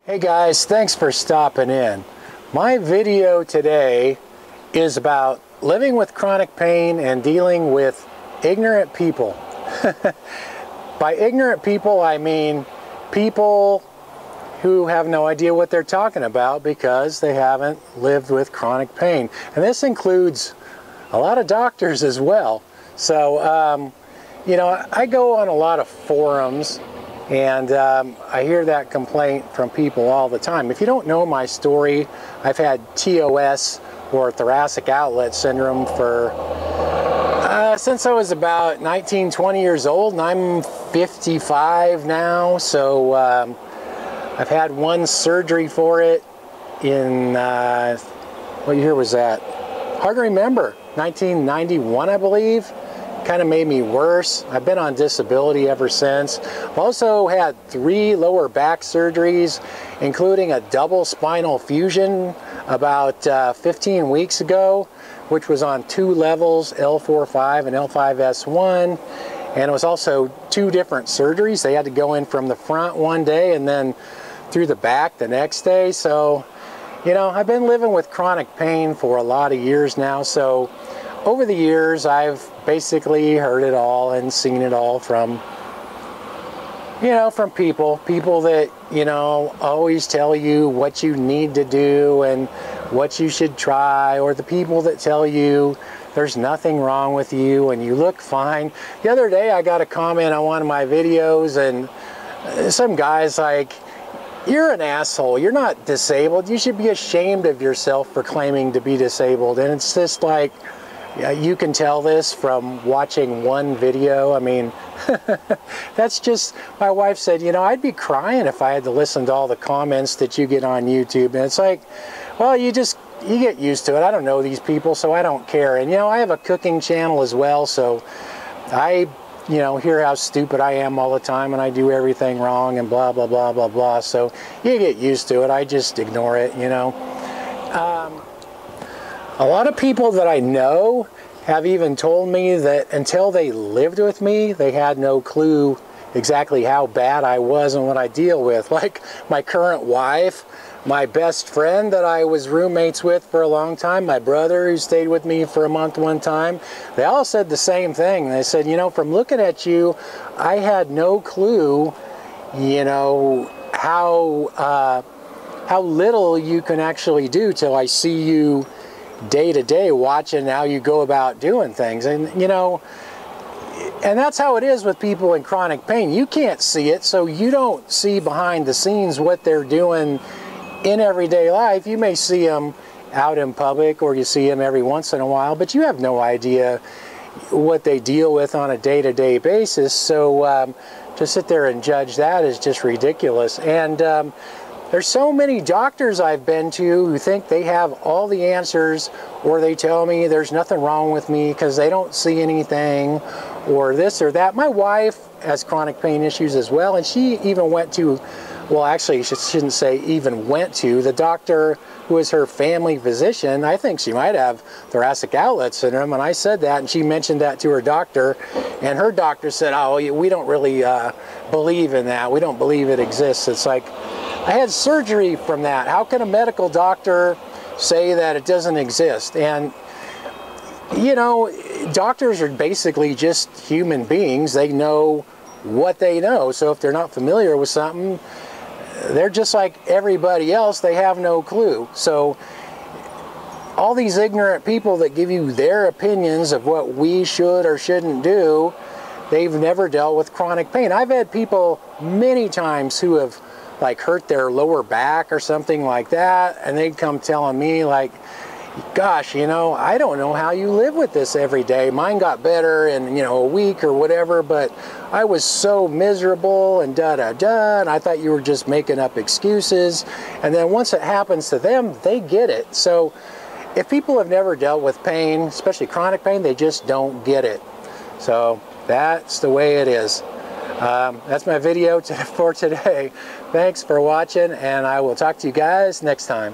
Hey guys, thanks for stopping in. My video today is about living with chronic pain and dealing with ignorant people. By ignorant people, I mean people who have no idea what they're talking about because they haven't lived with chronic pain. And this includes a lot of doctors as well. So, you know, I go on a lot of forums and I hear that complaint from people all the time. If you don't know my story, I've had TOS, or thoracic outlet syndrome, for since I was about 19, 20 years old, and I'm 55 now. So I've had one surgery for it in, what year was that? Hard to remember, 1991, I believe. Kind of made me worse. I've been on disability ever since. I've also had 3 lower back surgeries, including a double spinal fusion about 15 weeks ago, which was on 2 levels, L4-5 and L5-S1. And it was also 2 different surgeries. They had to go in from the front one day and then through the back the next day. So, you know, I've been living with chronic pain for a lot of years now. So over the years, I've basically heard it all and seen it all from, you know, from people that, you know, always tell you what you need to do and what you should try, or the people that tell you there's nothing wrong with you and you look fine. The other day, I got a comment on one of my videos, and some guy's like, "You're an asshole. You're not disabled. You should be ashamed of yourself for claiming to be disabled." And it's just like, yeah, you can tell this from watching one video. I mean, that's just, my wife said, you know, I'd be crying if I had to listen to all the comments that you get on YouTube. And it's like, well, you get used to it. I don't know these people, so I don't care. And, you know, I have a cooking channel as well, so I, you know, hear how stupid I am all the time and I do everything wrong and blah, blah, blah, blah, blah. So you get used to it. I just ignore it, you know. A lot of people that I know have even told me that until they lived with me, they had no clue exactly how bad I was and what I deal with. Like my current wife, my best friend that I was roommates with for a long time, my brother who stayed with me for a month one time, they all said the same thing. They said, you know, from looking at you, I had no clue, you know, how little you can actually do till I see you day to day watching how you go about doing things. And you know, and that's how it is with people in chronic pain. You can't see it, so you don't see behind the scenes what they're doing in everyday life. You may see them out in public, or you see them every once in a while, but you have no idea what they deal with on a day-to-day basis. So to sit there and judge that is just ridiculous. And there's so many doctors I've been to who think they have all the answers, or they tell me there's nothing wrong with me because they don't see anything, or this or that. My wife has chronic pain issues as well, and she even went to, well, actually, she shouldn't say even went to, the doctor who is her family physician. I think she might have thoracic outlet syndrome, and I said that, and she mentioned that to her doctor, and her doctor said, oh, we don't really believe in that. We don't believe it exists. It's like, I had surgery from that. How can a medical doctor say that it doesn't exist? And, you know, doctors are basically just human beings. They know what they know. So if they're not familiar with something, they're just like everybody else. They have no clue. So all these ignorant people that give you their opinions of what we should or shouldn't do, they've never dealt with chronic pain. I've had people many times who have like hurt their lower back or something like that, and they'd come telling me like, gosh, you know, I don't know how you live with this every day. Mine got better in, you know, a week or whatever, but I was so miserable and da-da-da, and I thought you were just making up excuses. And then once it happens to them, they get it. So if people have never dealt with pain, especially chronic pain, they just don't get it. So that's the way it is. That's my video for today. Thanks for watching, and I will talk to you guys next time.